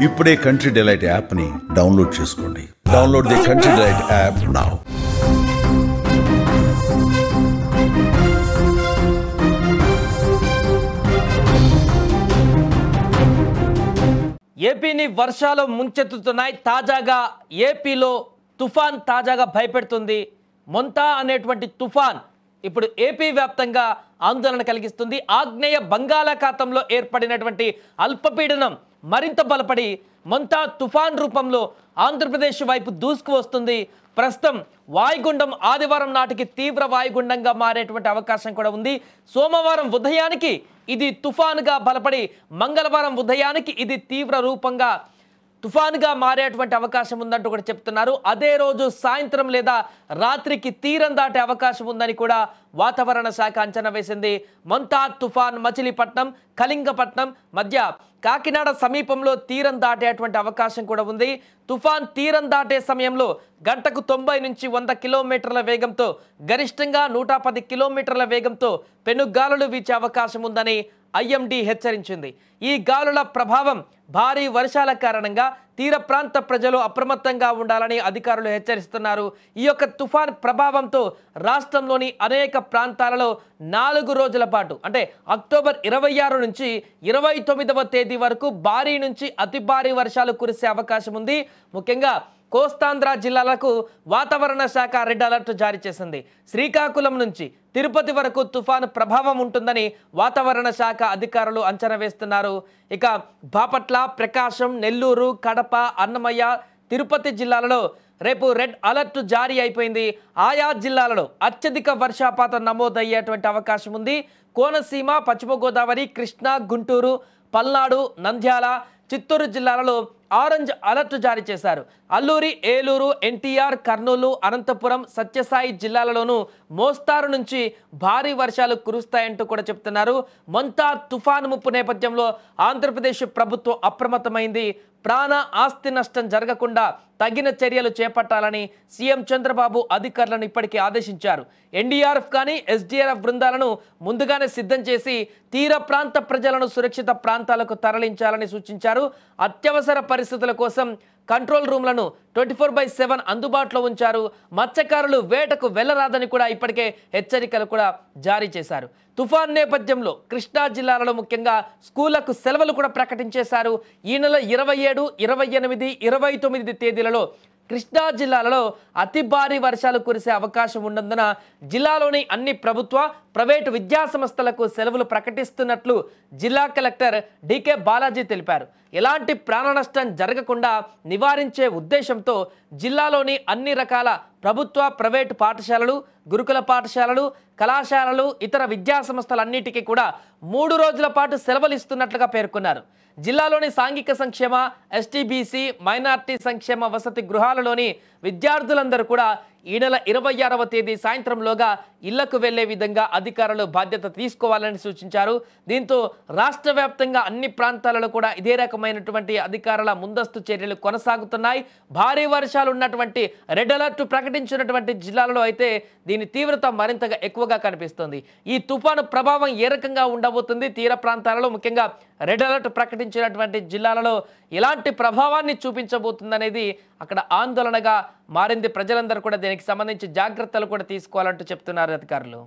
ఇప్పుడే Country Delight యాప్ని download చేసుకోండి. Download the Country Delight app now. ఏపీని వర్షాలు ముంచెత్తుతున్నాయి. తాజాగా ఏపీలో తుఫాన్ తాజాగా భయపెడుతుంది. మొంతా అనేటువంటి తుఫాన్ ఇప్పుడు ఏపీ వ్యాప్తంగా ఆందోళన కలిగిస్తుంది. ఆగ్నేయ బంగాళాఖాతంలో ఏర్పడినటువంటి అల్పపీడనం మరింత బలపడి మొంతా తుఫాన్ రూపంలో ఆంధ్రప్రదేశ్ వైపు దూసుకు వస్తుంది. ప్రస్తుతం వాయుగుండం ఆదివారం నాటికి తీవ్ర వాయుగుండంగా మారేటువంటి అవకాశం కూడా ఉంది. సోమవారం ఉదయానికి ఇది తుఫానుగా బలపడి మంగళవారం ఉదయానికి ఇది తీవ్ర రూపంగా తుఫానుగా మారేటువంటి అవకాశం ఉందంటూ కూడా చెప్తున్నారు. అదే రోజు సాయంత్రం లేదా రాత్రికి తీరం దాటే అవకాశం ఉందని కూడా వాతావరణ శాఖ అంచనా వేసింది. మొంతా తుఫాన్ మచిలీపట్నం, కళింగపట్నం మధ్య కాకినాడ సమీపంలో తీరం దాటేటువంటి అవకాశం కూడా ఉంది. తుఫాన్ తీరం దాటే సమయంలో గంటకు 90 నుంచి 100 కిలోమీటర్ల వేగంతో గరిష్టంగా 110 కిలోమీటర్ల వేగంతో పెనుగాలులు వీచే అవకాశం ఉందని ఐఎండీ హెచ్చరించింది. ఈ గాలుల ప్రభావం భారీ వర్షాల కారణంగా తీర ప్రాంత ప్రజలు అప్రమత్తంగా ఉండాలని అధికారులు హెచ్చరిస్తున్నారు. ఈ యొక్క తుఫాన్ ప్రభావంతో రాష్ట్రంలోని అనేక ప్రాంతాలలో 4 రోజుల పాటు అంటే అక్టోబర్ 26 నుంచి 29వ తేదీ వరకు భారీ నుంచి అతి భారీ వర్షాలు కురిసే అవకాశం ఉంది. ముఖ్యంగా కోస్తాంధ్ర జిల్లాలకు వాతావరణ శాఖ రెడ్ అలర్ట్ జారీ చేసింది. శ్రీకాకుళం నుంచి తిరుపతి వరకు తుఫాను ప్రభావం ఉంటుందని వాతావరణ శాఖ అధికారులు అంచనా వేస్తున్నారు. ఇక బాపట్ల, ప్రకాశం, నెల్లూరు, కడప, అన్నమయ్య, తిరుపతి జిల్లాలలో రేపు రెడ్ అలర్ట్ జారీ అయిపోయింది. ఆయా జిల్లాలలో అత్యధిక వర్షపాతం నమోదయ్యేటువంటి అవకాశం ఉంది. కోనసీమ, పశ్చిమ గోదావరి, కృష్ణా, గుంటూరు, పల్నాడు, నంద్యాల, చిత్తూరు జిల్లాలలో ఆరెంజ్ అలర్ట్ జారీ చేశారు. అల్లూరి, ఏలూరు, ఎన్టీఆర్, కర్నూలు, అనంతపురం, సత్యసాయి జిల్లాలలోనూ మోస్తారు నుంచి భారీ వర్షాలు కురుస్తాయంటూ కూడా చెప్తున్నారు. మొంతా తుఫాను ముప్పు నేపథ్యంలో ఆంధ్రప్రదేశ్ ప్రభుత్వం అప్రమత్తమైంది. ప్రాణ ఆస్తి నష్టం జరగకుండా తగిన చర్యలు చేపట్టాలని సీఎం చంద్రబాబు అధికారులను ఇప్పటికే ఆదేశించారు. ఎన్డీఆర్ఎఫ్ కానీ ఎస్డీఆర్ఎఫ్ బృందాలను ముందుగానే సిద్ధం చేసి తీర ప్రాంత ప్రజలను సురక్షిత ప్రాంతాలకు తరలించాలని సూచించారు. అత్యవసర పరిస్థితుల కోసం కంట్రోల్ రూమ్లను 24/7 అందుబాటులో ఉంచారు. మత్స్యకారులు వేటకు వెళ్లరాదని కూడా ఇప్పటికే హెచ్చరికలు కూడా జారీ చేశారు. తుఫాన్ నేపథ్యంలో కృష్ణా జిల్లాలలో ముఖ్యంగా స్కూళ్లకు సెలవులు కూడా ప్రకటించేశారు. ఈ నెల 27, 28, 29 తేదీలలో కృష్ణా జిల్లాలలో అతి భారీ వర్షాలు కురిసే అవకాశం ఉన్నందున జిల్లాలోని అన్ని ప్రభుత్వ, ప్రైవేటు విద్యా సంస్థలకు సెలవులు ప్రకటిస్తున్నట్లు జిల్లా కలెక్టర్ డికే బాలాజీ తెలిపారు. ఎలాంటి ప్రాణ నష్టం జరగకుండా నివారించే ఉద్దేశంతో జిల్లాలోని అన్ని రకాల ప్రభుత్వ, ప్రైవేటు పాఠశాలలు, గురుకుల పాఠశాలలు, కళాశాలలు, ఇతర విద్యా సంస్థలన్నిటికీ కూడా 3 రోజుల పాటు సెలవులు ఇస్తున్నట్లుగా పేర్కొన్నారు. జిల్లాలోని సాంఘిక సంక్షేమ, ఎస్టీబీసీ, మైనార్టీ సంక్షేమ వసతి గృహాలలోని విద్యార్థులందరూ కూడా ఈ నెల 26వ తేదీ సాయంత్రంలోగా ఇళ్లకు వెళ్లే విధంగా అధికారులు బాధ్యత తీసుకోవాలని సూచించారు. దీంతో రాష్ట్ర వ్యాప్తంగా అన్ని ప్రాంతాలలో కూడా ఇదే రకమైనటువంటి అధికారుల ముందస్తు చర్యలు కొనసాగుతున్నాయి. భారీ వర్షాలు ఉన్నటువంటి రెడ్ అలర్ట్ ప్రకటించినటువంటి జిల్లాలలో అయితే దీని తీవ్రత మరింతగా ఎక్కువగా కనిపిస్తుంది. ఈ తుఫాను ప్రభావం ఏ రకంగా ఉండబోతుంది, తీర ప్రాంతాలలో ముఖ్యంగా రెడ్ అలర్ట్ ప్రకటించినటువంటి జిల్లాలలో ఎలాంటి ప్రభావాన్ని చూపించబోతుంది అనేది అక్కడ ఆందోళనగా మారింది. ప్రజలందరూ కూడా దీనికి సంబంధించి జాగ్రత్తలు కూడా తీసుకోవాలంటూ చెప్తున్నారు అధికారులు.